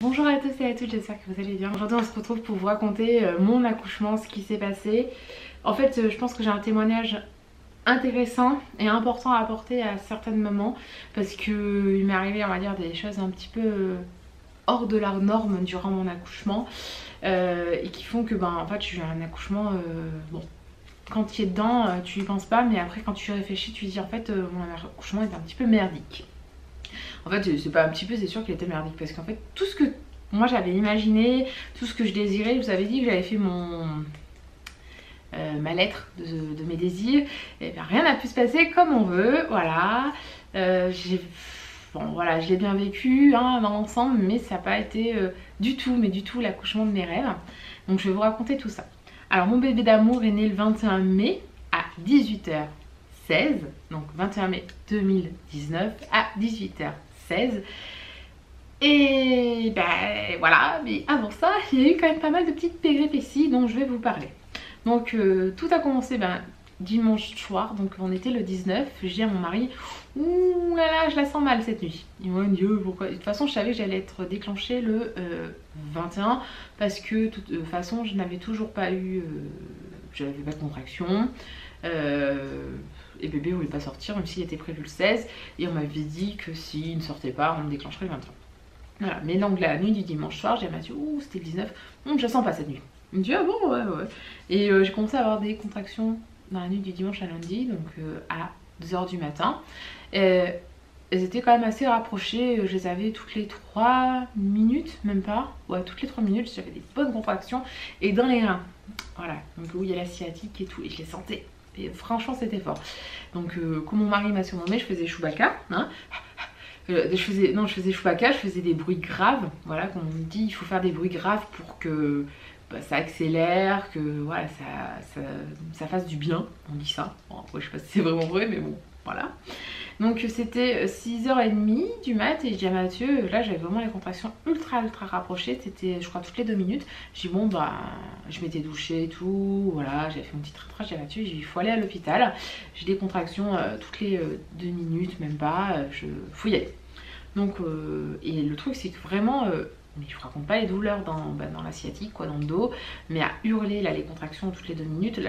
Bonjour à tous et à toutes, j'espère que vous allez bien. Aujourd'hui on se retrouve pour vous raconter mon accouchement, ce qui s'est passé. En fait je pense que j'ai un témoignage intéressant et important à apporter à certaines mamans parce que il m'est arrivé on va dire des choses un petit peu hors de la norme durant mon accouchement et qui font que en fait j'ai eu un accouchement bon. Quand tu es dedans, tu y penses pas, mais après quand tu réfléchis, tu te dis en fait mon accouchement est un petit peu merdique. En fait, c'est pas un petit peu, c'est sûr qu'il était merdique parce qu'en fait, tout ce que moi j'avais imaginé, tout ce que je désirais, je vous avais dit que j'avais fait ma lettre de mes désirs, et bien rien n'a pu se passer comme on veut, voilà. Bon, voilà, je l'ai bien vécu dans l'ensemble, mais ça n'a pas été du tout l'accouchement de mes rêves. Donc je vais vous raconter tout ça. Alors mon bébé d'amour est né le 21 mai à 18h16, donc 21 mai 2019 à 18h16. Et ben voilà, mais avant ça, il y a eu quand même pas mal de petites péripéties dont je vais vous parler. Donc tout a commencé dimanche soir, donc on était le 19, je dis à mon mari, ouh là là, je la sens mal cette nuit. Il m'a dit pourquoi. De toute façon, je savais que j'allais être déclenchée le 21 parce que de toute façon, je n'avais toujours pas eu, je n'avais pas de contraction. Et bébé voulait pas sortir même s'il était prévu le 16 et on m'avait dit que s'il ne sortait pas on me déclencherait le 21. Voilà, mais donc la nuit du dimanche soir j'ai dit ouh c'était le 19, je sens pas cette nuit. Il me dit ah bon ouais. Et j'ai commencé à avoir des contractions dans la nuit du dimanche à lundi, donc à 2h du matin. Elles étaient quand même assez rapprochées, je les avais toutes les 3 minutes, même pas, ouais toutes les 3 minutes j'avais des bonnes contractions et dans les reins. Voilà, donc où il y a la sciatique et tout, et je les sentais. Et franchement c'était fort. Donc quand mon mari m'a surnommé, je faisais Chewbacca. Je faisais Chewbacca, je faisais des bruits graves. Voilà, comme on dit, il faut faire des bruits graves pour que ça accélère, que voilà, ça fasse du bien. On dit ça. Bon, après je sais pas si c'est vraiment vrai, mais bon, voilà. Donc c'était 6h30 du mat et je dis à Mathieu, là j'avais vraiment les contractions ultra rapprochées, c'était je crois toutes les 2 minutes. Je dis bon je m'étais douchée et tout, voilà, j'avais fait mon petit traître, j'ai Mathieu, il faut aller à l'hôpital. J'ai des contractions toutes les 2 minutes, même pas, faut y aller. Donc et le truc c'est que vraiment, mais je vous raconte pas les douleurs dans la sciatique, quoi, dans le dos, mais à hurler là les contractions toutes les 2 minutes,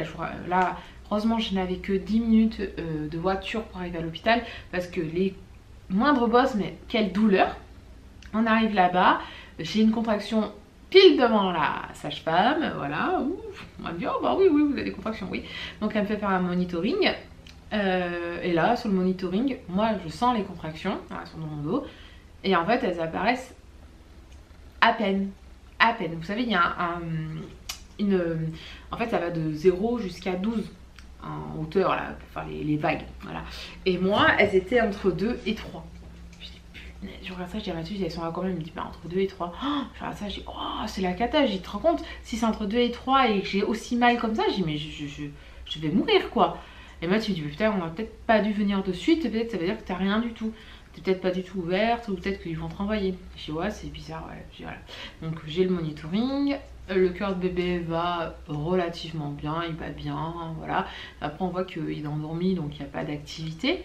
là heureusement je n'avais que 10 minutes de voiture pour arriver à l'hôpital parce que les moindres bosses, mais quelle douleur. On arrive là-bas, j'ai une contraction pile devant la sage-femme, voilà, ouf, on m'a dit oh bah oui vous avez des contractions, oui. Donc elle me fait faire un monitoring et là sur le monitoring, moi je sens les contractions, elles sont dans mon dos et en fait elles apparaissent à peine. Vous savez il y a en fait ça va de 0 jusqu'à 12 en hauteur là, pour faire les vagues, voilà. Et moi elles étaient entre 2 et 3. Je regarde ça, je dis à Mathieu, elles sont là quand même, il me dit entre 2 et 3. Je regarde ça, je dis oh c'est la cata, je dis te rends compte, si c'est entre 2 et 3 et que j'ai aussi mal comme ça, je dis mais je vais mourir quoi. Et Mathieu me dit putain on va peut-être pas dû venir de suite, peut-être ça veut dire que t'as rien du tout. T'es peut-être pas du tout ouverte ou peut-être qu'ils vont te renvoyer. Je dis ouais c'est bizarre, ouais. Je dis, voilà. Donc j'ai le monitoring. Le cœur de bébé va relativement bien, il bat bien, voilà. Après on voit qu'il est endormi donc il n'y a pas d'activité.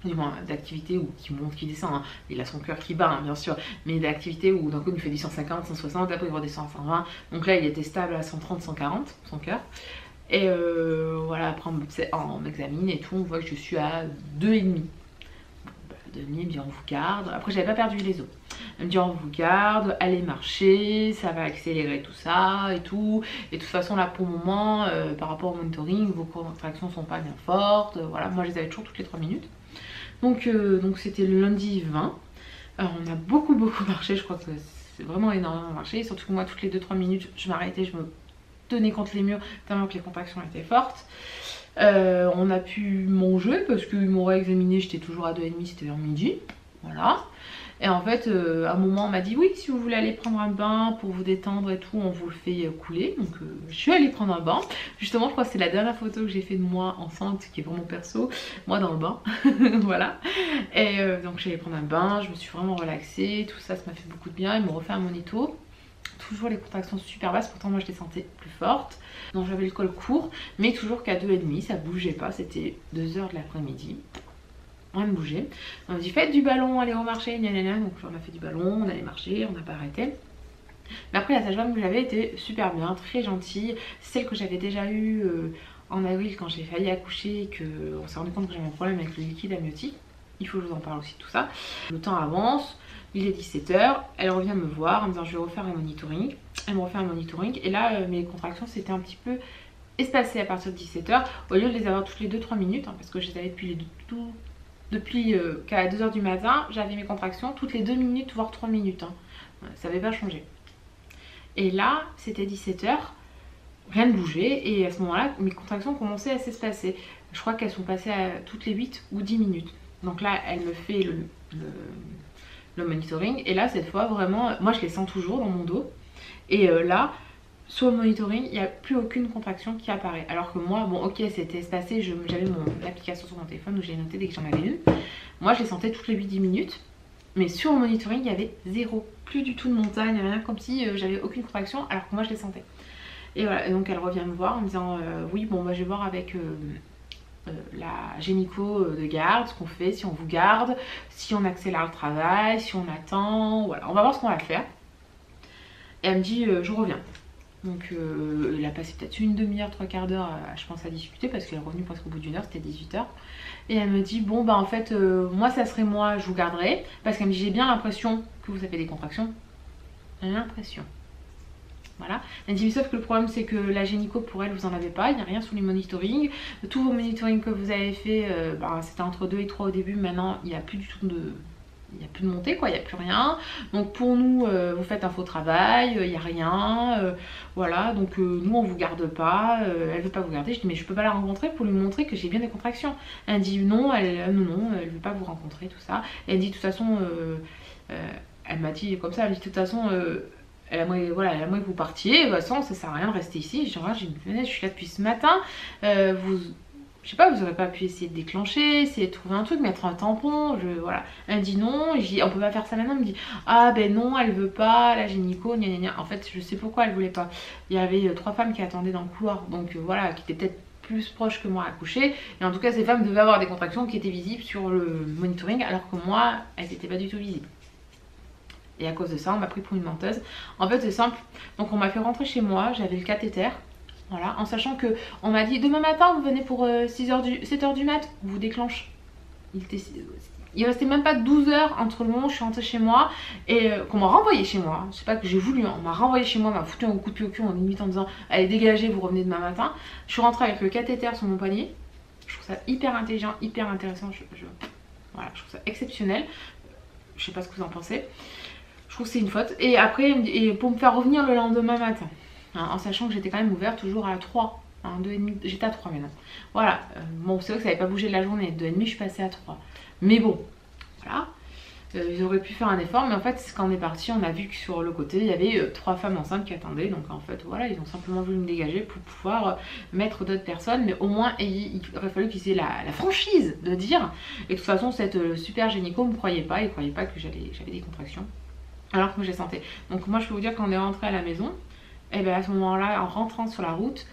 Du moins d'activité où qui monte, qui descend, il a son cœur qui bat bien sûr, mais d'activité où d'un coup il fait du 150, 160, après il redescend à 120, donc là il était stable à 130, 140 son cœur. Et voilà, après on m'examine et tout, on voit que je suis à 2,5. 2,5, elle me dit on vous garde. Après j'avais pas perdu les os. Elle me dit on vous garde, allez marcher, ça va accélérer tout ça et tout. Et de toute façon là pour le moment, par rapport au monitoring, vos contractions sont pas bien fortes. Voilà, moi je les avais toujours toutes les 3 minutes. Donc c'était le lundi 20. Alors, on a beaucoup marché, je crois que c'est vraiment énormément marché. Surtout que moi toutes les 2-3 minutes je m'arrêtais, je me tenais contre les murs tellement que les contractions étaient fortes. On a pu manger parce qu'ils m'ont réexaminé, j'étais toujours à 2,5, c'était vers midi, voilà. Et en fait à un moment on m'a dit oui si vous voulez aller prendre un bain pour vous détendre et tout on vous le fait couler. Donc je suis allée prendre un bain, justement je crois que c'est la dernière photo que j'ai fait de moi enceinte qui est vraiment perso, moi dans le bain. Voilà. Et donc je suis allée prendre un bain, je me suis vraiment relaxée, tout ça m'a fait beaucoup de bien, ils m'ont refait un monito. Toujours les contractions super basses, pourtant moi je les sentais plus fortes. Donc j'avais le col court, mais toujours qu'à 2,5, ça bougeait pas, c'était 2h de l'après-midi. rien ne bougeait. On m'a dit faites du ballon, allez au marché, gna gna gna. Donc on a fait du ballon, on allait marcher, on n'a pas arrêté. Mais après la sage-femme que j'avais était super bien, très gentille. Celle que j'avais déjà eue en avril quand j'ai failli accoucher et qu'on s'est rendu compte que j'avais un problème avec le liquide amniotique. Il faut que je vous en parle aussi de tout ça. Le temps avance, il est 17 h, elle revient me voir en me disant je vais refaire un monitoring. Elle me refait un monitoring et là mes contractions s'étaient un petit peu espacées à partir de 17 h au lieu de les avoir toutes les 2-3 minutes hein, parce que je les avais depuis qu'à 2 h du matin j'avais mes contractions toutes les 2 minutes voire 3 minutes hein. Ça n'avait pas changé. Et là c'était 17 h, rien ne bougeait et à ce moment là mes contractions commençaient à s'espacer. Je crois qu'elles sont passées à toutes les 8 ou 10 minutes. Donc là elle me fait le monitoring et là cette fois vraiment moi je les sens toujours dans mon dos et là sur le monitoring il n'y a plus aucune contraction qui apparaît alors que moi bon ok c'était espacé, j'avais l'application sur mon téléphone où j'ai noté dès que j'en avais une, moi je les sentais toutes les 8-10 minutes mais sur le monitoring il y avait zéro, plus du tout de montagne, rien, comme si j'avais aucune contraction alors que moi je les sentais. Et voilà, et donc elle revient me voir en me disant oui bon bah je vais voir avec la gynéco de garde, ce qu'on fait, si on vous garde, si on accélère le travail, si on attend, voilà, on va voir ce qu'on va faire. Et elle me dit je reviens. Donc elle a passé peut-être une demi-heure, 3/4 d'heure je pense à discuter parce qu'elle est revenue presque au bout d'une heure, c'était 18 h. Et elle me dit bon bah en fait moi ça serait moi, je vous garderai parce qu'elle me dit j'ai bien l'impression que vous avez des contractions. J'ai l'impression. Voilà. Elle dit mais sauf que le problème c'est que la gynéco pour elle vous en avez pas, il n'y a rien sur les monitoring. Tous vos monitoring que vous avez fait, c'était entre 2 et 3 au début, maintenant il n'y a plus du tout de... Il n'y a plus de montée quoi, il n'y a plus rien. Donc pour nous, vous faites un faux travail, il n'y a rien. Voilà, donc nous on vous garde pas, elle veut pas vous garder. Je dis mais je peux pas la rencontrer pour lui montrer que j'ai bien des contractions. Elle dit non, elle veut pas vous rencontrer, tout ça. Et elle dit de toute façon, elle m'a dit comme ça, elle dit de toute façon... elle aimerait, voilà, elle aimerait que vous partiez, de toute façon ça sert à rien de rester ici. Je suis là depuis ce matin, je sais pas, vous aurez pas pu essayer de déclencher, essayer de trouver un truc, mettre un tampon, voilà. Elle dit non, et je dis on peut pas faire ça maintenant, elle me dit ah ben non, elle veut pas, la gynéco, gna gna gna. En fait je sais pourquoi elle voulait pas, il y avait 3 femmes qui attendaient dans le couloir, donc voilà, qui étaient peut-être plus proches que moi à coucher, et en tout cas ces femmes devaient avoir des contractions qui étaient visibles sur le monitoring, alors que moi, elles étaient pas du tout visibles. Et à cause de ça, on m'a pris pour une menteuse. En fait, c'est simple. Donc, on m'a fait rentrer chez moi. J'avais le cathéter. Voilà. En sachant que on m'a dit demain matin, vous venez pour 7 h du mat. On vous déclenche. Il restait même pas 12 heures entre le moment où je suis rentrée chez moi et qu'on m'a renvoyé chez moi. C'est pas que j'ai voulu. Hein. On m'a renvoyé chez moi, m'a foutu un coup de pied au cul en limite en disant allez, dégagez, vous revenez demain matin. Je suis rentrée avec le cathéter sur mon poignet. Je trouve ça hyper intelligent, hyper intéressant. Voilà, je trouve ça exceptionnel. Je sais pas ce que vous en pensez. Je trouve que c'est une faute. Et après, pour me faire revenir le lendemain matin, hein, en sachant que j'étais quand même ouverte toujours à 3, hein, 2,5, j'étais à 3 maintenant. Voilà, bon c'est vrai que ça n'avait pas bougé de la journée, 2,5 je suis passée à 3. Mais bon, voilà, ils auraient pu faire un effort, mais en fait quand on est parti, on a vu que sur le côté, il y avait 3 femmes enceintes qui attendaient. Donc en fait, voilà, ils ont simplement voulu me dégager pour pouvoir mettre d'autres personnes. Mais au moins, il aurait fallu qu'ils aient la franchise de dire. Et de toute façon, cette super gynéco ne me croyait pas, il ne croyait pas que j'avais des contractions. Alors que je les sentais. Donc moi je peux vous dire qu'on est rentré à la maison, et bien à ce moment là en rentrant sur la route,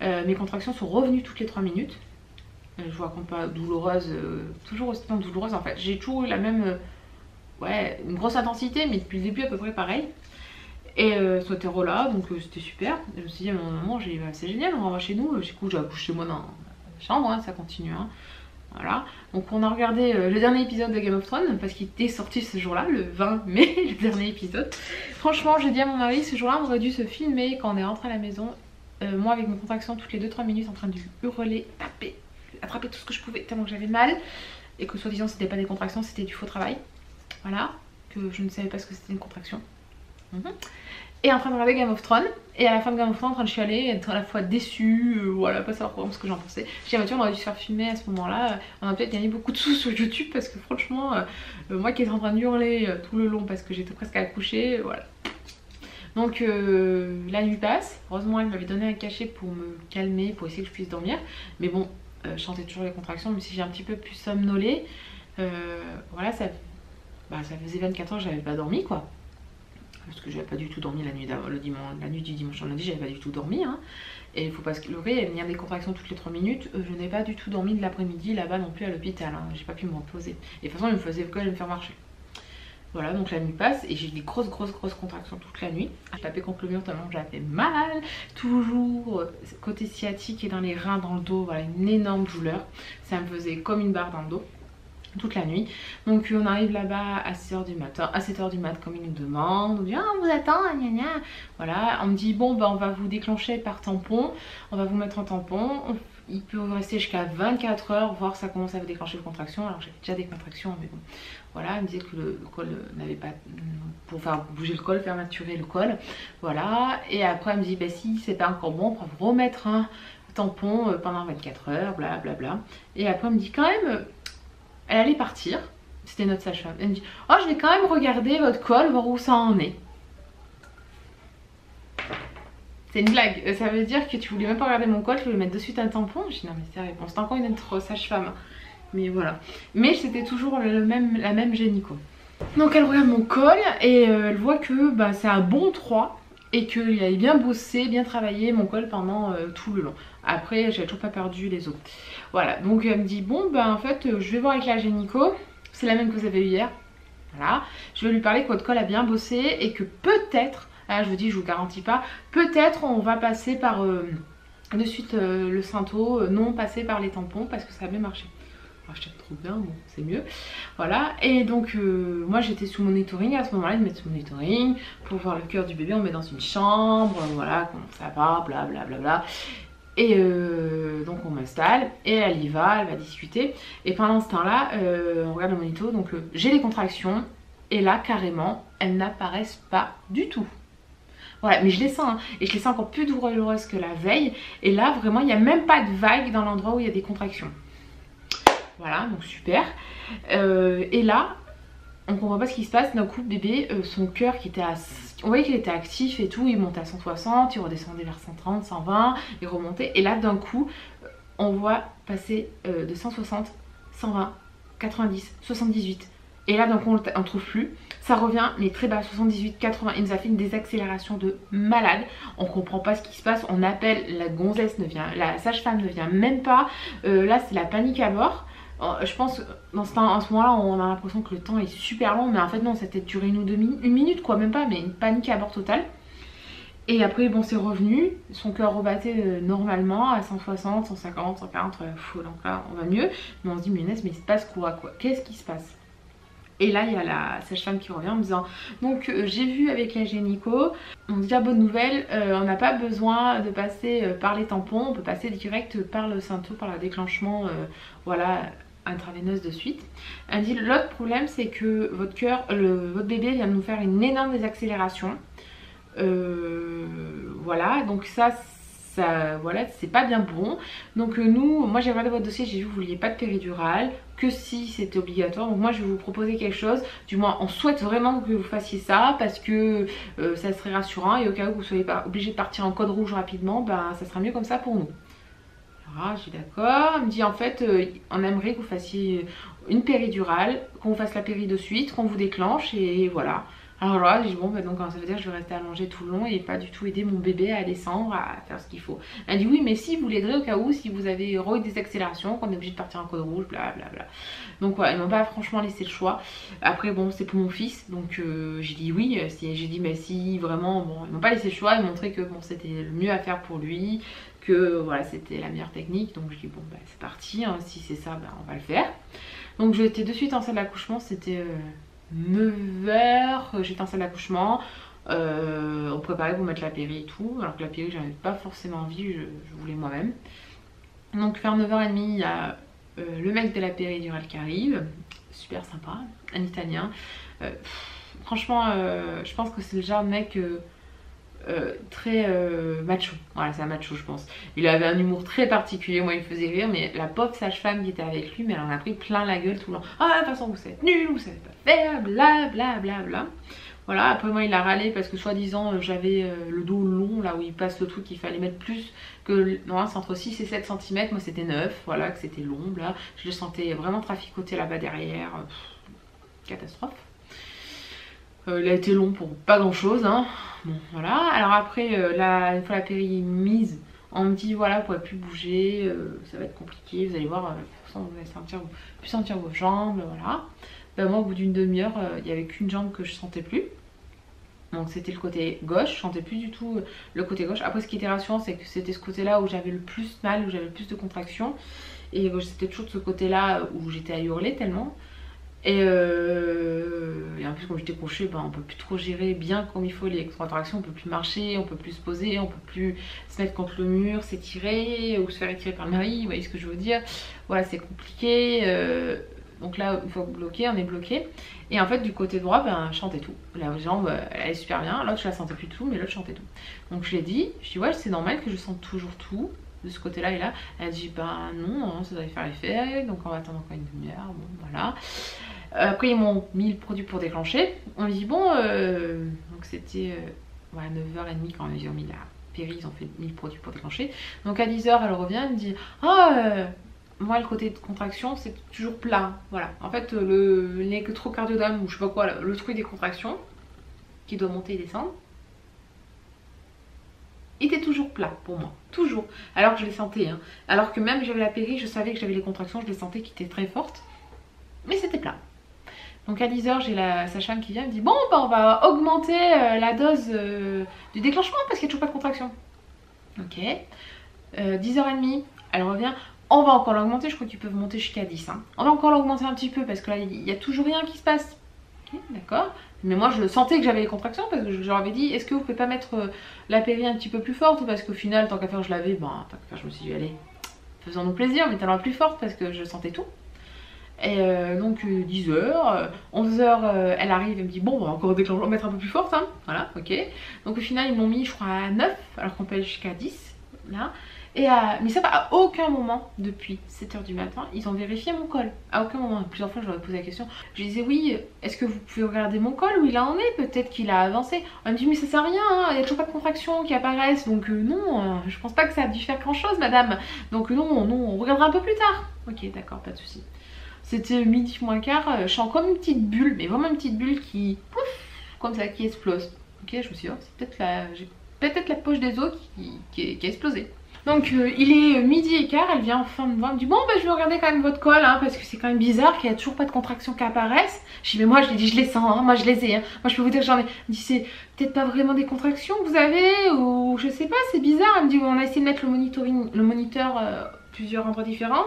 mes contractions sont revenues toutes les 3 minutes. Je vous raconte pas, douloureuse, toujours aussi douloureuse en fait. J'ai toujours eu la même, ouais, une grosse intensité, mais depuis le début à peu près pareil. Et ce terreau là, donc c'était super. Je me suis dit à mon moment, c'est génial, on rentre chez nous. Du coup j'ai accouché chez moi dans la chambre, hein, ça continue. Hein. Voilà, donc on a regardé le dernier épisode de Game of Thrones parce qu'il était sorti ce jour-là, le 20 mai, le dernier épisode. Franchement, j'ai dit à mon mari, ce jour-là, on aurait dû se filmer quand on est rentré à la maison. Moi, avec mes contractions toutes les 2-3 minutes, en train de hurler, taper, attraper tout ce que je pouvais, tellement que j'avais mal. Et que soi-disant, c'était pas des contractions, c'était du faux travail. Voilà, que je ne savais pas ce que c'était une contraction. Et en train de regarder Game of Thrones. Et à la fin de Game of Thrones, en train de chialer, être à la fois déçue, voilà, pas savoir ce que j'en pensais. J'ai dit, on aurait dû se faire filmer à ce moment-là. On a peut-être gagné beaucoup de sous sur YouTube parce que franchement, moi qui étais en train de hurler tout le long parce que j'étais presque à accoucher, voilà. Donc la nuit passe. Heureusement, elle m'avait donné un cachet pour me calmer, pour essayer que je puisse dormir. Mais bon, je sentais toujours les contractions, même si j'ai un petit peu plus somnolé. Voilà, ça faisait 24 heures que j'avais pas dormi, quoi. parce que j'avais pas du tout dormi la nuit la nuit du dimanche au lundi, j'avais pas du tout dormi, hein. Et il faut pas se leurrer, il y a des contractions toutes les 3 minutes. Je n'ai pas du tout dormi de l'après-midi là-bas non plus à l'hôpital, hein. J'ai pas pu me reposer. Et de toute façon, il me faisait quand même me faire marcher. Voilà, donc la nuit passe et j'ai des grosses contractions toute la nuit. Je tapais contre le mur tellement j'avais mal. Toujours côté sciatique et dans les reins, dans le dos, voilà, une énorme douleur. Ça me faisait comme une barre dans le dos toute la nuit. Donc on arrive là-bas à 6h du matin, à 7h du mat comme ils nous demandent. On dit ah, on vous attend, gna gna. Voilà, on me dit bon bah on va vous déclencher par tampon, on va vous mettre en tampon. Il peut rester jusqu'à 24 heures, voire ça commence à vous déclencher les contractions. Alors j'avais déjà des contractions, mais bon. Voilà, elle me disait que le col n'avait pas... pour faire bouger le col, faire maturer le col. Voilà, et après elle me dit bah si c'est pas encore bon, on va vous remettre un tampon pendant 24 heures, blablabla. Bla, bla. Et après elle me dit quand même... Elle allait partir, c'était notre sage-femme. Elle me dit oh je vais quand même regarder votre col, voir où ça en est. C'est une blague, ça veut dire que tu voulais même pas regarder mon col, tu voulais mettre de suite un tampon. Je dis non mais sérieux, bon, c'était encore une autre sage-femme. Mais voilà. Mais c'était toujours la même gynéco. Donc elle regarde mon col et elle voit que bah, c'est un bon 3 et qu'il avait bien bossé, bien travaillé mon col pendant tout le long. Après j'avais toujours pas perdu les os. Voilà, donc elle me dit bon bah en fait je vais voir avec la gynéco, c'est la même que vous avez eu hier. Voilà, je vais lui parler que votre col a bien bossé et que peut-être, là je vous dis je vous garantis pas, peut-être on va passer par de suite le Synto, non passer par les tampons parce que ça a bien marché. Alors je trouve bien, bon c'est mieux. Voilà, et donc moi j'étais sous monitoring à ce moment-là, ils mettent sous monitoring pour voir le cœur du bébé, on met dans une chambre, voilà comment ça va, blablabla. Bla, bla, bla. Et donc on m'installe et elle y va, elle va discuter. Et pendant ce temps-là, on regarde le monito, donc j'ai les contractions et là carrément elles n'apparaissent pas du tout. Voilà, mais je les sens hein, et je les sens encore plus douloureuses que la veille. Et là vraiment il n'y a même pas de vague dans l'endroit où il y a des contractions. Voilà, donc super. Et là, on comprend pas ce qui se passe. D'un coup, bébé, son cœur qui était à... On voyait qu'il était actif et tout, il montait à 160, il redescendait vers 130, 120, il remontait. Et là, d'un coup, on voit passer de 160, 120, 90, 78. Et là, d'un coup, on ne trouve plus. Ça revient, mais très bas, 78, 80. Il nous a fait une désaccélération de malade. On comprend pas ce qui se passe. On appelle, la gonzesse ne vient, la sage-femme ne vient même pas. Là, c'est la panique à bord. Je pense dans ce moment-là, on a l'impression que le temps est super long, mais en fait non, ça a peut-être duré une minute quoi, même pas, mais une panique à bord totale. Et après bon, c'est revenu, son cœur rebattait normalement à 160, 150, 140, donc là on va mieux, mais on se dit mais il se passe quoi, qu'est-ce qui se passe? Et là il y a la sage-femme qui revient en me disant donc j'ai vu avec la gynéco, on dit la bonne nouvelle, on n'a pas besoin de passer par les tampons, on peut passer direct par le Synto, par le déclenchement, voilà, intraveineuse de suite. Elle dit l'autre problème c'est que votre cœur, votre bébé vient de nous faire une énorme désaccélération. Voilà, donc ça voilà, c'est pas bien bon. Donc moi j'ai regardé votre dossier, j'ai vu que vous vouliez pas de péridurale, que si c'était obligatoire. Donc moi je vais vous proposer quelque chose, du moins on souhaite vraiment que vous fassiez ça parce que ça serait rassurant et au cas où vous soyez pas obligé de partir en code rouge rapidement, ben ça sera mieux comme ça pour nous. Alors je suis d'accord, elle me dit en fait on aimerait que vous fassiez une péridurale, qu'on vous fasse la péri de suite, qu'on vous déclenche et voilà. Alors là, je dis bon, bah donc ça veut dire que je vais rester allongée tout le long et pas du tout aider mon bébé à descendre, à faire ce qu'il faut. Elle dit oui, mais si vous l'aiderez au cas où, si vous avez eu des accélérations, qu'on est obligé de partir en code rouge, blablabla. Donc voilà, ils m'ont pas franchement laissé le choix. Après bon, c'est pour mon fils, donc j'ai dit oui. J'ai dit mais si vraiment, bon, ils m'ont pas laissé le choix, ils m'ont montré que bon, c'était le mieux à faire pour lui, que voilà, c'était la meilleure technique. Donc je dis bon, bah c'est parti, hein, si c'est ça, bah, on va le faire. Donc j'étais de suite en salle d'accouchement, c'était... 9h, j'étais en salle d'accouchement, on préparait pour mettre la péri et tout, alors que la péri j'avais pas forcément envie, je voulais moi-même. Donc vers 9h30 il y a le mec de la péridurale qui arrive, super sympa, un italien. Franchement je pense que c'est le genre de mec très macho, voilà c'est un macho je pense. Il avait un humour très particulier, moi il me faisait rire, mais la pauvre sage-femme qui était avec lui, mais elle en a pris plein la gueule tout le long. Ah de toute façon vous êtes nuls, vous savez pas faire, bla bla bla bla. Voilà, après moi il a râlé parce que soi-disant j'avais le dos long, là où il passe le truc, il fallait mettre plus que, non c'est entre 6 et 7 cm, moi c'était 9, voilà que c'était long, là je le sentais vraiment traficoter là-bas derrière, catastrophe. Il a été long pour pas grand chose, hein. Bon voilà, alors après une fois la péri mise, on me dit voilà, vous pourrez plus bouger, ça va être compliqué, vous allez voir, de toute façon vous allez plus sentir vos jambes, voilà. Ben, moi au bout d'une demi-heure, il n'y avait qu'une jambe que je sentais plus. Donc c'était le côté gauche, je sentais plus du tout le côté gauche. Après ce qui était rassurant, c'est que c'était ce côté-là où j'avais le plus mal, où j'avais le plus de contractions. Et c'était toujours de ce côté-là où j'étais à hurler tellement. Et en plus, comme j'étais couchée, ben, on peut plus trop gérer bien comme il faut les contractions. On peut plus marcher, on peut plus se poser, on peut plus se mettre contre le mur, s'étirer ou se faire étirer par le mari. Vous voyez ce que je veux dire? Voilà, c'est compliqué. Donc là, une fois bloqué, on est bloqué. Et en fait, du côté droit, ben, je sentais tout. La jambe, elle allait super bien. L'autre, je la sentais plus du tout, mais l'autre, je sentais tout. Donc je l'ai dit, ouais, c'est normal que je sente toujours tout de ce côté-là et là. Elle a dit, ben non, ça doit faire l'effet. Donc on va attendre encore une demi-heure. Bon, voilà. Après ils m'ont mis le produit pour déclencher. On me dit bon, donc c'était ouais, 9h30 quand ils ont mis la péri, ils ont mis le produit pour déclencher. Donc à 10h elle revient, elle me dit ah moi le côté de contraction c'est toujours plat. Voilà, en fait l'électrocardiodome ou je sais pas quoi, le truc des contractions qui doit monter et descendre, était toujours plat pour moi, toujours. Alors que je les sentais, hein. Alors que même que j'avais la péri, je savais que j'avais les contractions, je les sentais qui étaient très fortes, mais c'était plat. Donc à 10h, j'ai la sage-femme qui vient, me dit bon, bah, on va augmenter la dose du déclenchement parce qu'il n'y a toujours pas de contraction. Ok. 10h30, elle revient. On va encore l'augmenter, je crois qu'ils peuvent monter jusqu'à 10. Hein. On va encore l'augmenter un petit peu parce que là, il n'y a toujours rien qui se passe. Ok, d'accord. Mais moi, je sentais que j'avais les contractions parce que je leur avais dit est-ce que vous pouvez pas mettre la péri un petit peu plus forte? Parce qu'au final, tant qu'à faire, je l'avais. Ben, tant qu'à faire, je me suis dit allez, faisons-nous plaisir, mettons-la plus forte parce que je sentais tout. Et donc 10h, 11h, elle arrive et me dit bon, on va encore déclencher, mettre un peu plus forte, hein. Voilà, ok. Donc au final ils m'ont mis je crois à 9 alors qu'on peut aller jusqu'à 10 là. Et mais ça va, à aucun moment depuis 7h du matin ils ont vérifié mon col. À aucun moment, plusieurs fois je leur ai posé la question. Je disais oui, est-ce que vous pouvez regarder mon col où il en est? Peut-être qu'il a avancé. Elle me dit mais ça sert à rien, hein. Il n'y a toujours pas de contractions qui apparaissent. Donc non, je pense pas que ça a dû faire grand chose madame. Donc non, on regardera un peu plus tard. Ok d'accord, pas de souci. C'était midi moins quart, je sens comme une petite bulle, mais vraiment une petite bulle qui, pouf, comme ça, qui explose. Ok, je me suis dit, oh, c'est peut-être la poche des os qui a explosé. Donc il est midi et quart, elle vient enfin me voir, elle me dit bon bah je vais regarder quand même votre col, hein, parce que c'est quand même bizarre qu'il n'y a toujours pas de contractions qui apparaissent. Je dis mais moi je lui dis je les sens, hein, moi je les ai, hein. Moi je peux vous dire que j'en ai. Elle me dit c'est peut-être pas vraiment des contractions que vous avez, ou je sais pas, c'est bizarre. Elle me dit on a essayé de mettre le moniteur plusieurs endroits différents.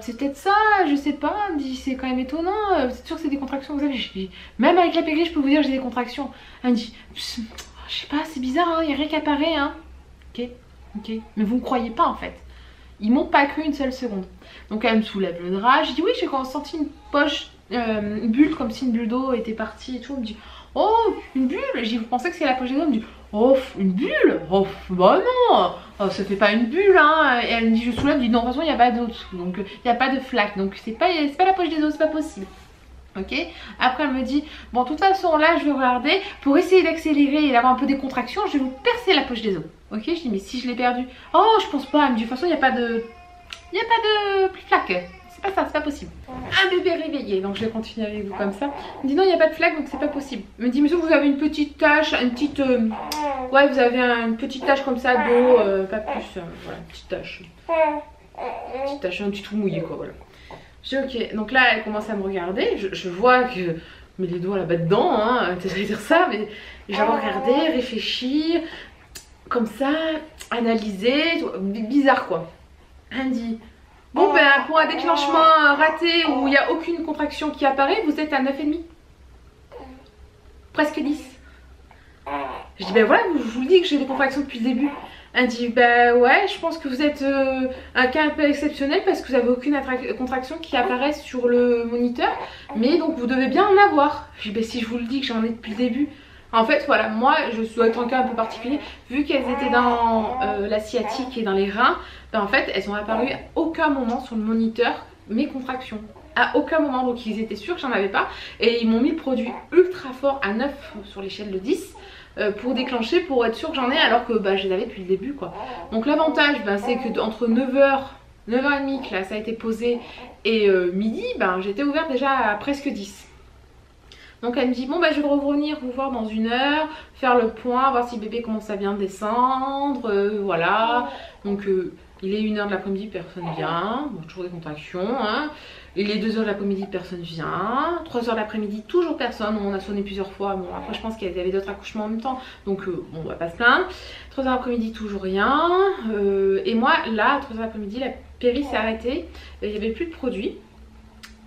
C'est peut-être ça, je sais pas, elle me dit c'est quand même étonnant, c'est sûr que c'est des contractions que vous avez. Je dis, même avec la péri, je peux vous dire que j'ai des contractions. Elle me dit, je sais pas, c'est bizarre, hein, il n'y a rien qui apparaît, hein. Ok, mais vous ne croyez pas en fait. Ils m'ont pas cru une seule seconde. Donc elle me soulève le drap, je dis oui, j'ai senti une poche, une bulle, comme si une bulle d'eau était partie et tout. Elle me dit, oh, une bulle. Je dis, vous pensez que c'est la poche des eaux? Elle me dit, oh, une bulle? Oh, bah non, oh, ça fait pas une bulle, hein. Et elle me dit, je soulève, je dis, non, de toute façon, il n'y a pas d'eau dessous, donc il n'y a pas de flaque, donc c'est pas la poche des eaux, c'est pas possible. Ok, après elle me dit, bon, de toute façon, là, je vais regarder, pour essayer d'accélérer et d'avoir un peu des contractions, je vais vous percer la poche des os. Ok, je dis, mais si je l'ai perdu, oh, je pense pas. Elle me dit, de toute façon, il n'y a pas de flaque. C'est pas ça, c'est pas possible. Un bébé réveillé, donc je vais continuer avec vous comme ça. Elle me dit non, il n'y a pas de flaque, donc c'est pas possible. Elle me dit monsieur, vous avez une petite tache, une petite ouais, vous avez une petite tache comme ça d'eau, pas plus, voilà, une petite tache, un petit trou mouillé quoi, voilà. Je dis ok, donc là elle commence à me regarder, je vois que mais les doigts là-bas dedans, hein, j'allais dire ça, mais je vais regarder, réfléchir, comme ça, analyser, bizarre quoi. Elle me dit bon ben pour un déclenchement raté où il n'y a aucune contraction qui apparaît, vous êtes à 9,5. Presque 10. Je dis ben voilà, je vous le dis que j'ai des contractions depuis le début. Elle dit ben ouais, je pense que vous êtes un cas un peu exceptionnel parce que vous n'avez aucune contraction qui apparaît sur le moniteur. Mais donc vous devez bien en avoir. Je dis ben si je vous le dis que j'en ai depuis le début. En fait voilà, moi je suis un cas un peu particulier. Vu qu'elles étaient dans la sciatique et dans les reins, ben, en fait elles ont apparu à aucun moment sur le moniteur mes contractions. À aucun moment, donc ils étaient sûrs que j'en avais pas. Et ils m'ont mis le produit ultra fort à 9 sur l'échelle de 10 pour déclencher, pour être sûr que j'en ai, alors que bah, je les avais depuis le début quoi. Donc l'avantage ben, c'est que entre 9h, 9h30 que là ça a été posé et midi, ben, j'étais ouverte déjà à presque 10. Donc elle me dit bon bah je vais revenir vous voir dans 1 heure, faire le point, voir si bébé commence à bien descendre, voilà. Donc il est 1 h de l'après-midi, personne vient, bon, toujours des contractions, hein. Il est 2 h de l'après-midi, personne vient. 3 h de l'après-midi, toujours personne. On a sonné plusieurs fois. Bon, après, je pense qu'il y avait d'autres accouchements en même temps. Donc, bon, on va pas se plaindre. 3 h de l'après-midi, toujours rien. Et moi, là, à 3 h de l'après-midi, la péri s'est arrêtée. Il n'y avait plus de produit.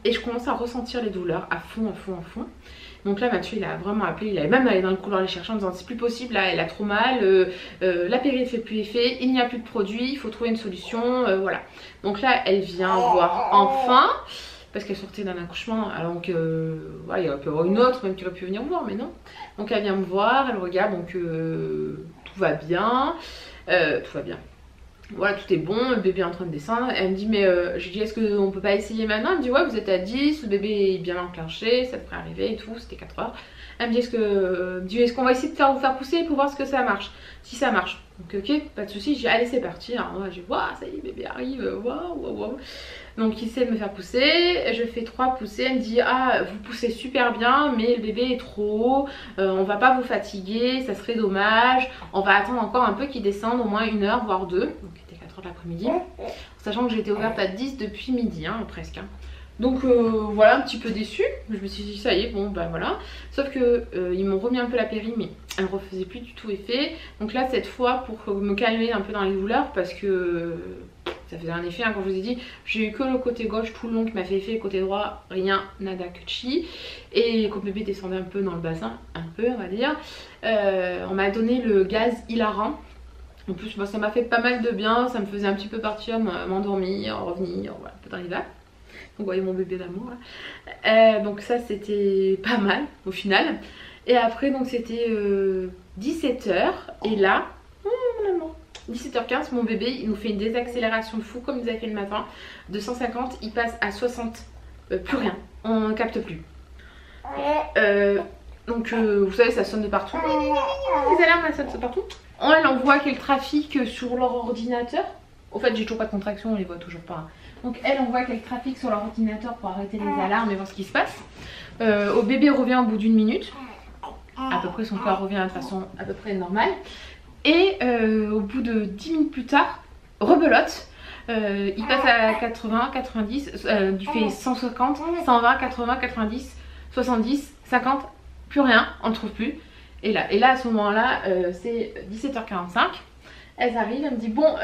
Et je commence à ressentir les douleurs à fond, à fond, à fond. Donc là Mathieu il a vraiment appelé, il avait même allé dans le couloir les chercher en disant c'est plus possible, là elle a trop mal, la péri ne fait plus effet, il n'y a plus de produit, il faut trouver une solution, voilà. Donc là elle vient voir enfin, parce qu'elle sortait d'un accouchement, alors que voilà, il y aurait pu y avoir une autre même qui aurait pu venir me voir, mais non. Donc elle vient me voir, elle regarde, donc tout va bien, tout va bien. Voilà, tout est bon, le bébé est en train de descendre. Elle me dit mais je lui dis est-ce qu'on peut pas essayer maintenant? Elle me dit ouais vous êtes à 10, le bébé est bien enclenché, ça devrait arriver et tout, c'était 4 heures. Elle me dit est-ce qu'on va essayer de vous faire pousser pour voir ce que ça marche, si ça marche. Donc ok, pas de souci, je dis allez c'est parti. Alors moi je dis waouh ça y est bébé arrive, waouh waouh waouh. Donc il essaie de me faire pousser, je fais 3 poussées, elle me dit ah vous poussez super bien mais le bébé est trop haut, on va pas vous fatiguer, ça serait dommage, on va attendre encore un peu qu'il descende au moins 1 heure voire 2, donc il était 4 h de l'après-midi, sachant que j'étais ouverte à 10 depuis midi hein, presque. Donc voilà, un petit peu déçue, je me suis dit ça y est, bon bah voilà. Sauf que ils m'ont remis un peu la péri mais elle ne refaisait plus du tout effet. Donc là cette fois pour me calmer un peu dans les douleurs parce que ça faisait un effet hein, quand je vous ai dit, j'ai eu que le côté gauche tout le long qui m'a fait effet, le côté droit rien, nada que chi. Et quand bébé descendait un peu dans le bassin, un peu on va dire, on m'a donné le gaz hilarant. En plus bah, ça m'a fait pas mal de bien, ça me faisait un petit peu partir, m'endormir, revenir, voilà, un peu dans les vagues. Donc vous voyez mon bébé d'amour là. Donc ça c'était pas mal au final. Et après donc c'était 17 h et là, 17 h 15 mon bébé il nous fait une désaccélération de fou comme il avait fait le matin. De 150 il passe à 60, plus rien, on ne capte plus. Donc vous savez ça sonne de partout. Les alarmes ça sonne de partout. Elle envoie quel trafic sur leur ordinateur. Au fait j'ai toujours pas de contraction, on les voit toujours pas. Donc elle envoie quel trafic sur leur ordinateur pour arrêter les alarmes et voir ce qui se passe. Au bébé revient au bout d'1 minute. À peu près son corps revient de façon à peu près normale. Et au bout de 10 minutes plus tard, rebelote. Il passe à 80, 90, il fait 150, 120, 80, 90, 70, 50, plus rien, on ne le trouve plus. Et là à ce moment-là, c'est 17 h 45. Elles arrivent, elle me dit bon,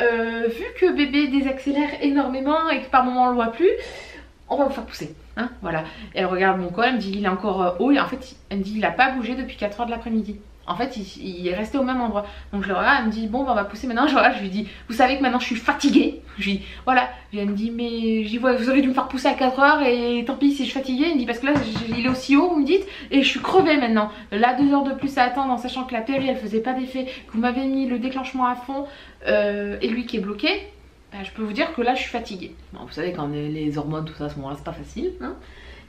vu que bébé désaccélère énormément et que par moment on le voit plus, on va vous faire pousser. Hein, voilà. Et elle regarde mon col, elle me dit il est encore haut et en fait elle me dit il n'a pas bougé depuis 4 h de l'après-midi. En fait il est resté au même endroit. Donc je le regarde, elle me dit bon on va pousser maintenant. Je lui dis vous savez que maintenant je suis fatiguée. Je lui dis voilà. Elle me dit mais j'y vois vous auriez dû me faire pousser à 4 h et tant pis si je suis fatiguée. Elle me dit parce que là il est aussi haut vous me dites et je suis crevée maintenant. Là 2 heures de plus à attendre en sachant que la péri elle faisait pas d'effet, que vous m'avez mis le déclenchement à fond et lui qui est bloqué. Bah, je peux vous dire que là je suis fatiguée. Bon, vous savez quand les hormones tout ça à ce moment là c'est pas facile hein.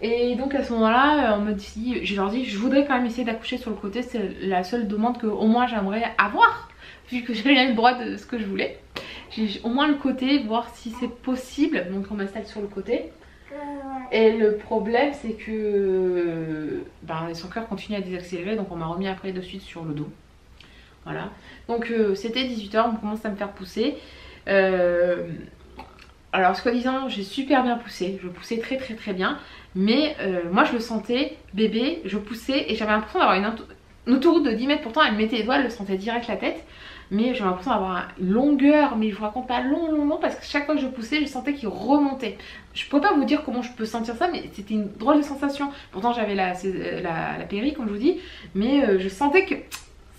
Et donc à ce moment là on me dit, je leur dis je voudrais quand même essayer d'accoucher sur le côté, c'est la seule demande que au moins j'aimerais avoir vu que j'ai rien eu le droit de ce que je voulais. J'ai au moins le côté, voir si c'est possible, donc on m'installe sur le côté. Et le problème c'est que son cœur continue à désaccélérer donc on m'a remis après de suite sur le dos. Voilà, donc c'était 18 h, on commence à me faire pousser. Alors soi-disant j'ai super bien poussé, je poussais très très très bien. Mais moi je le sentais, bébé, je poussais et j'avais l'impression d'avoir une autoroute de 10 mètres. Pourtant elle mettait les doigts, elle le sentait direct la tête. Mais j'avais l'impression d'avoir une longueur, mais je vous raconte pas long parce que chaque fois que je poussais je sentais qu'il remontait. Je peux pas vous dire comment je peux sentir ça mais c'était une drôle de sensation. Pourtant j'avais la péri comme je vous dis. Mais je sentais que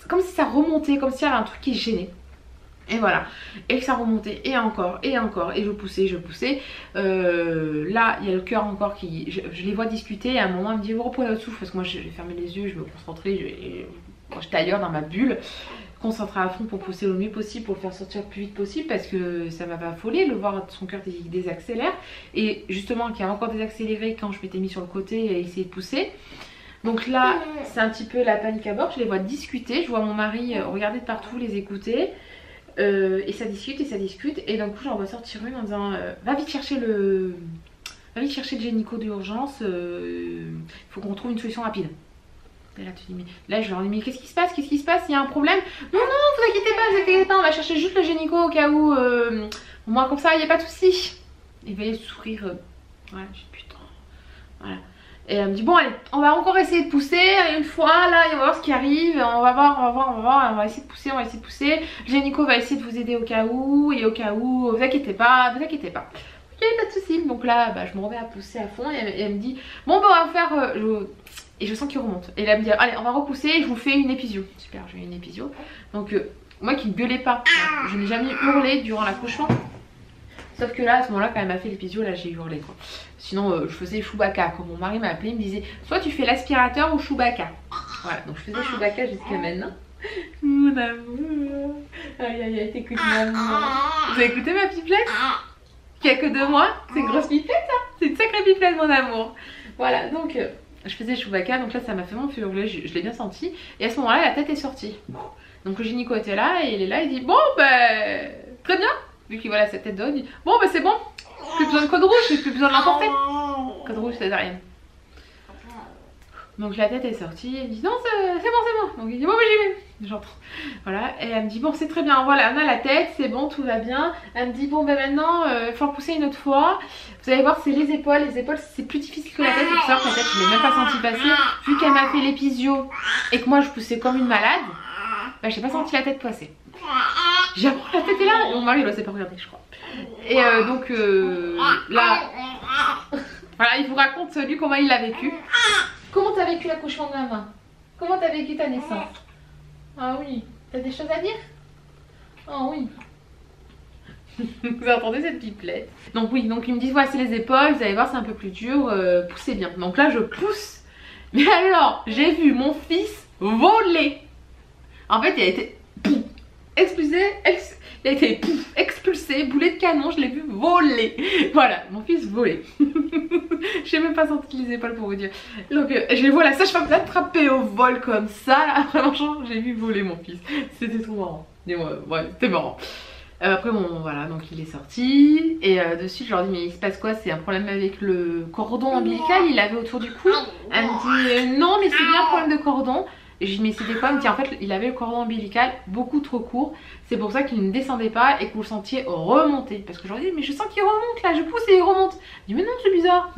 comme si ça remontait, comme s'il y avait un truc qui gênait. Et voilà, et que ça remontait et encore, et je poussais, là il y a le cœur encore qui, je les vois discuter et à un moment elle me dit vous reprenez votre souffle parce que moi j'ai fermé les yeux, je me concentrais, j'étais ailleurs dans ma bulle, concentrée à fond pour pousser le mieux possible, pour le faire sortir le plus vite possible parce que ça m'avait affolé, le voir son cœur désaccélère et justement qui a encore désaccéléré quand je m'étais mis sur le côté et essayé de pousser. Donc là c'est un petit peu la panique à bord, je les vois discuter, je vois mon mari regarder de partout, les écouter. Et ça discute et d'un coup j'en vois sortir une en disant va vite chercher le gynéco d'urgence, il faut qu'on trouve une solution rapide. Et là, tu dis, mais là, je leur dis, mais qu'est-ce qui se passe? Qu'est-ce qui se passe? Il y a un problème? Non, non, vous inquiétez pas, vous inquiétez pas, on va chercher juste le génico au cas où. Moi, comme ça, il n'y a pas de souci. Et vous voyez le sourire. Voilà, je dis, putain. Voilà. Et elle me dit, bon, allez, on va encore essayer de pousser. Allez, une fois, là, et on va voir ce qui arrive. On va voir, on va voir, on va voir. On va essayer de pousser, on va essayer de pousser. Le génico va essayer de vous aider au cas où. Et au cas où, vous inquiétez pas, vous inquiétez pas. Ok, pas de souci. Donc là, bah, je me remets à pousser à fond. Et elle me dit, bon, bah, on va faire. Et je sens qu'il remonte. Et là, elle me dit, allez, on va repousser. Je vous fais une épisio. Super, j'ai une épisio. Donc, moi qui ne gueulais pas, je n'ai jamais hurlé durant l'accouchement. Sauf que là, à ce moment-là, quand elle m'a fait l'épisio, là, j'ai hurlé quoi. Sinon, je faisais Chewbacca. Quand mon mari m'a appelé, il me disait, soit tu fais l'aspirateur ou Chewbacca. Voilà, donc je faisais Chewbacca jusqu'à maintenant. Mon amour. Aïe, aïe, aïe, t'écoutes maman. Vous avez écouté ma pipelette? Qui a que 2 mois? C'est une grosse pipelette, ça. C'est une sacrée pipelette, mon amour. Voilà, donc je faisais Chewbacca, donc là ça m'a fait mon hurler, je l'ai bien senti. Et à ce moment-là, la tête est sortie. Donc le gynéco était là et il est là, il dit, bon, ben, très bien. Vu qu'il voit là, cette tête d'homme, il dit, bon, ben c'est bon. Plus besoin de code rouge, j'ai plus besoin de l'emporter. Code rouge, ça sert à rien. Donc la tête est sortie, elle me dit non c'est bon, c'est bon. Donc il dit bon bah j'y vais, j'entre. Voilà, et elle me dit bon c'est très bien, voilà on a la tête, c'est bon, tout va bien. Elle me dit bon bah maintenant il faut repousser une autre fois. Vous allez voir c'est les épaules c'est plus difficile que la tête. Et tout ça, la tête je l'ai même pas senti passer. Vu qu'elle m'a fait l'épisio et que moi je poussais comme une malade, bah j'ai pas senti la tête passer. J'ai appris la tête est là, et mon mari il s'est pas regardé je crois. Et donc là, voilà il vous raconte lui comment il l'a vécu. Comment t'as vécu l'accouchement de maman? Comment t'as vécu ta naissance? Ah oui, t'as des choses à dire? Ah oui. Vous entendez cette pipelette? Donc oui, donc ils me disent voici les épaules, vous allez voir c'est un peu plus dur, poussez bien. Donc là je pousse. Mais alors, j'ai vu mon fils voler. En fait il a été expulsé, boulet de canon, je l'ai vu voler. Voilà, mon fils volait. J'ai même pas senti les épaules pour vous dire. Donc je les vois la sage-femme l'attraper au vol comme ça. Là, vraiment, j'ai vu voler mon fils. C'était trop marrant. Ouais, c'était marrant. Après bon voilà, donc il est sorti. Et dessus je leur dis mais il se passe quoi? C'est un problème avec le cordon ombilical, il l'avait autour du cou. Elle me dit non mais c'est bien un problème de cordon. Et je lui dis mais c'était quoi? Elle me dit en fait il avait le cordon ombilical beaucoup trop court. C'est pour ça qu'il ne descendait pas et que vous le sentiez remonter. Parce que je leur dis mais je sens qu'il remonte là, je pousse et il remonte. Je dis mais non c'est bizarre.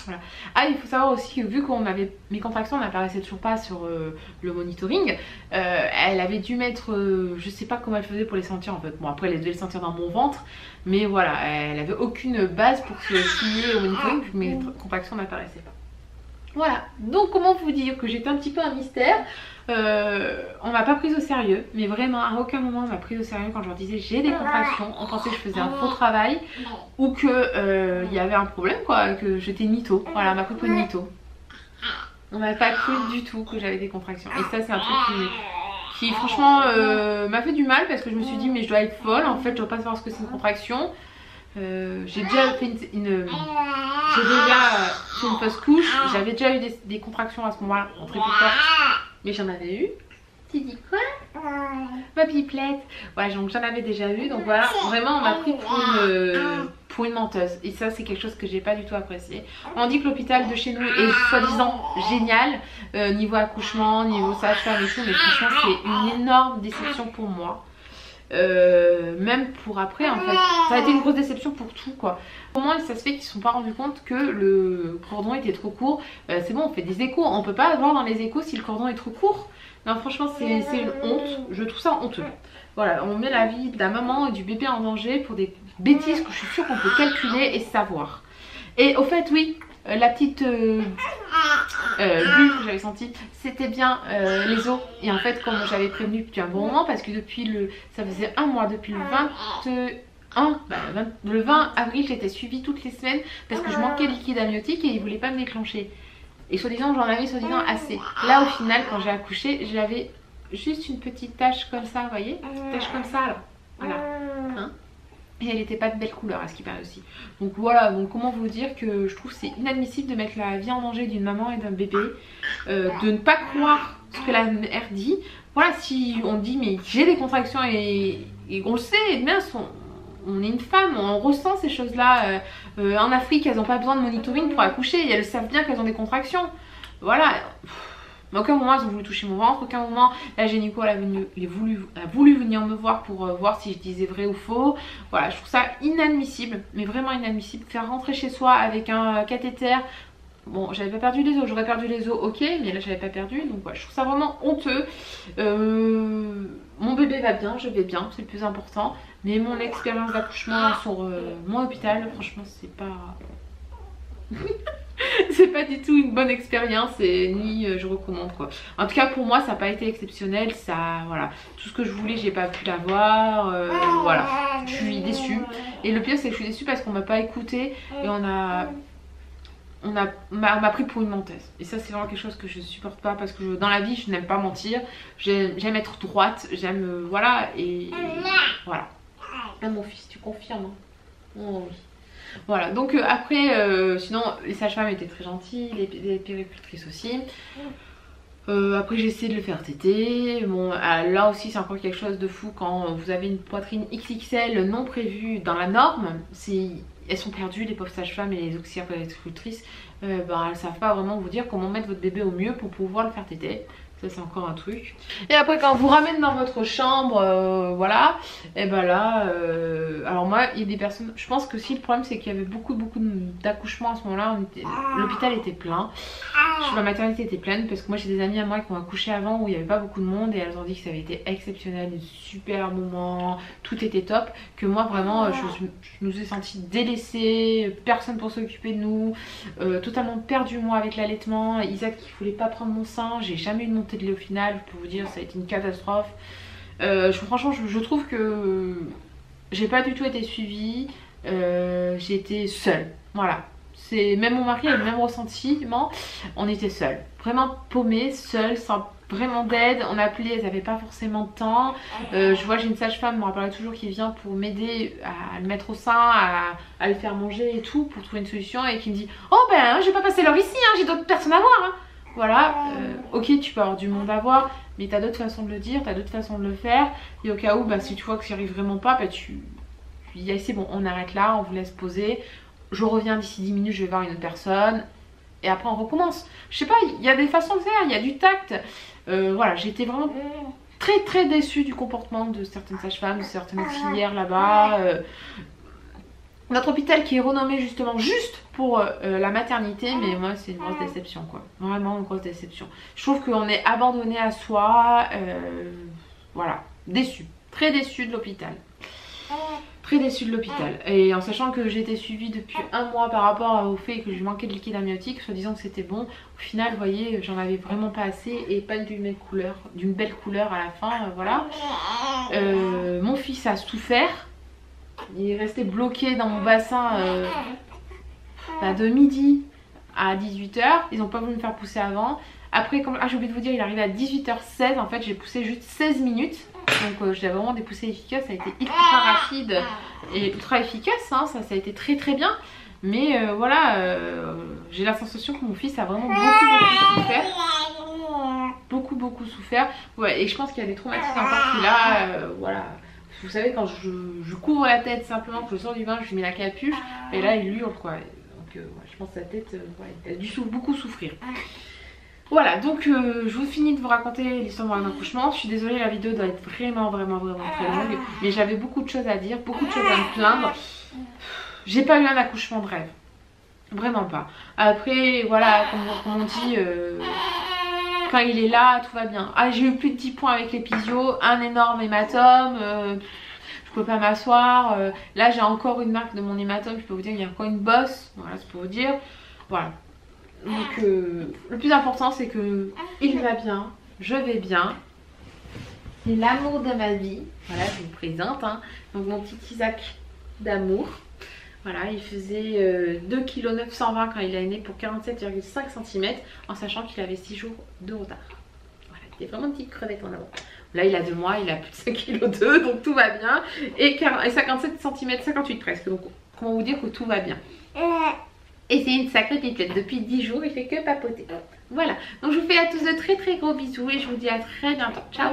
Voilà. Ah il faut savoir aussi que vu qu'on avait mes contractions n'apparaissaient toujours pas sur le monitoring, elle avait dû mettre je sais pas comment elle faisait pour les sentir en fait. Bon après elle devait les sentir dans mon ventre. Mais voilà, elle avait aucune base pour se signer au monitoring vu que mes contractions n'apparaissaient pas. Voilà, donc comment vous dire que j'étais un petit peu un mystère. On m'a pas prise au sérieux, mais vraiment à aucun moment on m'a prise au sérieux quand je leur disais j'ai des contractions. On pensait que je faisais un faux travail ou que y avait un problème quoi, que j'étais mytho. Voilà, on m'a pris pour une mytho. On m'a pas cru du tout que j'avais des contractions. Et ça c'est un truc qui franchement m'a fait du mal parce que je me suis dit mais je dois être folle, en fait je dois pas savoir ce que c'est une contraction. J'ai déjà fait une fausse couche, j'avais déjà eu des contractions à ce moment-là, en très peu fortes, mais j'en avais eu. Tu dis quoi? Ma pipelette. Ouais, donc j'en avais déjà eu, donc voilà, vraiment on m'a pris pour une menteuse. Et ça c'est quelque chose que j'ai pas du tout apprécié. On dit que l'hôpital de chez nous est soi-disant génial, niveau accouchement, niveau sage-femme et tout, mais franchement c'est une énorme déception pour moi. Même pour après en fait ça a été une grosse déception pour tout quoi. Comment ça se fait qu'ils ne se sont pas rendus compte que le cordon était trop court? C'est bon on fait des échos, on peut pas voir dans les échos si le cordon est trop court. Non franchement c'est une honte, je trouve ça honteux. Voilà, on met la vie de la maman et du bébé en danger pour des bêtises que je suis sûre qu'on peut calculer et savoir. Et au fait oui, la petite bulle que j'avais sentie, c'était bien les os. Et en fait, comme j'avais prévenu depuis un bon moment, parce que depuis ça faisait un mois, depuis le 20 avril, j'étais suivie toutes les semaines parce que je manquais de liquide amniotique et ils voulaient pas me déclencher. Et soi-disant, j'en avais soi-disant assez. Là, au final, quand j'ai accouché, j'avais juste une petite tache comme ça, vous voyez? Une petite tache comme ça, là. Voilà. Hein? Et elle n'était pas de belle couleur à ce qui paraît aussi. Donc voilà, donc comment vous dire que je trouve c'est inadmissible de mettre la vie en danger d'une maman et d'un bébé, de ne pas croire ce que la mère dit. Voilà, si on dit mais j'ai des contractions et on le sait, bien on est une femme, on ressent ces choses là. En Afrique elles n'ont pas besoin de monitoring pour accoucher et elles savent bien qu'elles ont des contractions. Voilà. Mais à aucun moment elles ont voulu toucher mon ventre, aucun moment la gynéco elle a voulu venir me voir pour voir si je disais vrai ou faux. Voilà, je trouve ça inadmissible, mais vraiment inadmissible. Faire rentrer chez soi avec un cathéter. Bon, j'avais pas perdu les os, j'aurais perdu les os, ok, mais là j'avais pas perdu, donc voilà, je trouve ça vraiment honteux. Mon bébé va bien, je vais bien, c'est le plus important. Mais mon expérience d'accouchement sur mon hôpital, franchement, c'est pas... c'est pas du tout une bonne expérience et ni je recommande quoi. En tout cas pour moi ça n'a pas été exceptionnel, ça voilà, tout ce que je voulais j'ai pas pu l'avoir, voilà, je suis déçue. Et le pire c'est que je suis déçue parce qu'on m'a pas écouté et on m'a pris pour une menteuse. Et ça c'est vraiment quelque chose que je supporte pas parce que dans la vie je n'aime pas mentir, j'aime être droite, j'aime voilà et voilà. Ah mon fils tu confirmes hein? Oh oui. Voilà, donc après, sinon les sages-femmes étaient très gentilles, les puéricultrices aussi. Après j'ai essayé de le faire téter. Bon, là aussi c'est encore quelque chose de fou quand vous avez une poitrine XXL non prévue dans la norme. Elles sont perdues, les pauvres sages-femmes et les auxiliaires puéricultrices. Elles savent pas vraiment vous dire comment mettre votre bébé au mieux pour pouvoir le faire téter. Ça c'est encore un truc. Et après quand on vous ramène dans votre chambre, voilà, et ben là, alors moi il y a des personnes, je pense que si le problème c'est qu'il y avait beaucoup d'accouchements à ce moment-là, l'hôpital était plein, la maternité était pleine parce que moi j'ai des amies à moi qui ont accouché avant où il n'y avait pas beaucoup de monde et elles ont dit que ça avait été exceptionnel, un super moment, tout était top, que moi vraiment je nous ai sentis délaissés, personne pour s'occuper de nous, totalement perdu moi avec l'allaitement, Isaac qui voulait pas prendre mon sein, j'ai jamais eu de montée de lait au final, je peux vous dire ça a été une catastrophe. Franchement je trouve que j'ai pas du tout été suivie, j'ai été seule, voilà. Même mon mari a le même ressentiment, on était seuls, vraiment paumés, seuls, sans vraiment d'aide. On appelait, elles n'avaient pas forcément de temps. Je vois, j'ai une sage-femme, me rappelle toujours, qui vient pour m'aider à le mettre au sein, à le faire manger et tout, pour trouver une solution, et qui me dit oh ben je vais pas passer l'heure ici, hein, j'ai d'autres personnes à voir hein. Voilà, ok tu peux avoir du monde à voir, mais t'as d'autres façons de le dire, t'as d'autres façons de le faire, et au cas où si tu vois que ça arrive vraiment pas, tu dis c'est bon on arrête là, on vous laisse poser, je reviens d'ici 10 minutes, je vais voir une autre personne et après on recommence. Je sais pas, il y a des façons de faire, il y a du tact. Voilà, j'étais vraiment très très déçue du comportement de certaines sages-femmes, de certaines auxiliaires là-bas. Notre hôpital qui est renommé justement juste pour la maternité, mais moi c'est une grosse déception quoi, vraiment une grosse déception. Je trouve qu'on est abandonné à soi, voilà, déçue, très déçue de l'hôpital. Très déçue de l'hôpital, et en sachant que j'ai été suivie depuis un mois par rapport au fait que je manquais de liquide amniotique, soit disant que c'était bon, au final vous voyez j'en avais vraiment pas assez et pas d'une belle couleur à la fin, voilà. Mon fils a souffert, il est resté bloqué dans mon bassin de midi à 18 h, ils n'ont pas voulu me faire pousser avant. Après, j'ai oublié de vous dire, il arrivait à 18 h 16, en fait j'ai poussé juste 16 minutes. Donc j'avais vraiment des poussées efficaces, ça a été ultra rapide et ultra efficace, hein, ça a été très très bien. Mais voilà, j'ai la sensation que mon fils a vraiment beaucoup souffert. Beaucoup souffert. Ouais, et je pense qu'il y a des traumatismes encore qu'il a, voilà. Vous savez quand je couvre la tête simplement, que je sors du bain, je lui mets la capuche, et là il hurle quoi. Donc ouais, je pense que sa tête, ouais, elle a dû beaucoup souffrir. Voilà, donc je vous finis de vous raconter l'histoire de mon accouchement. Je suis désolée, la vidéo doit être vraiment très longue, mais j'avais beaucoup de choses à dire, beaucoup de choses à me plaindre. J'ai pas eu un accouchement de rêve, vraiment pas. Après, voilà, comme on dit, quand il est là, tout va bien. Ah, j'ai eu plus de 10 points avec l'épisio, un énorme hématome, je peux pas m'asseoir. Là, j'ai encore une marque de mon hématome, je peux vous dire, il y a encore une bosse, voilà, c'est pour vous dire. Voilà. Donc le plus important c'est que il va bien, je vais bien. C'est l'amour de ma vie. Voilà, je vous présente hein. Donc mon petit Isaac d'amour. Voilà, il faisait 2,9 kg quand il est né pour 47,5 cm, en sachant qu'il avait 6 jours de retard. Voilà, il est vraiment une petite crevette en avant. Là il a 2 mois, il a plus de 5,2 kg, donc tout va bien. Et 57 cm, 58 presque. Donc comment vous dire que tout va bien. Et c'est une sacrée pipette, depuis 10 jours il fait que papoter. Voilà, donc je vous fais à tous de très gros bisous et je vous dis à très bientôt. Ciao.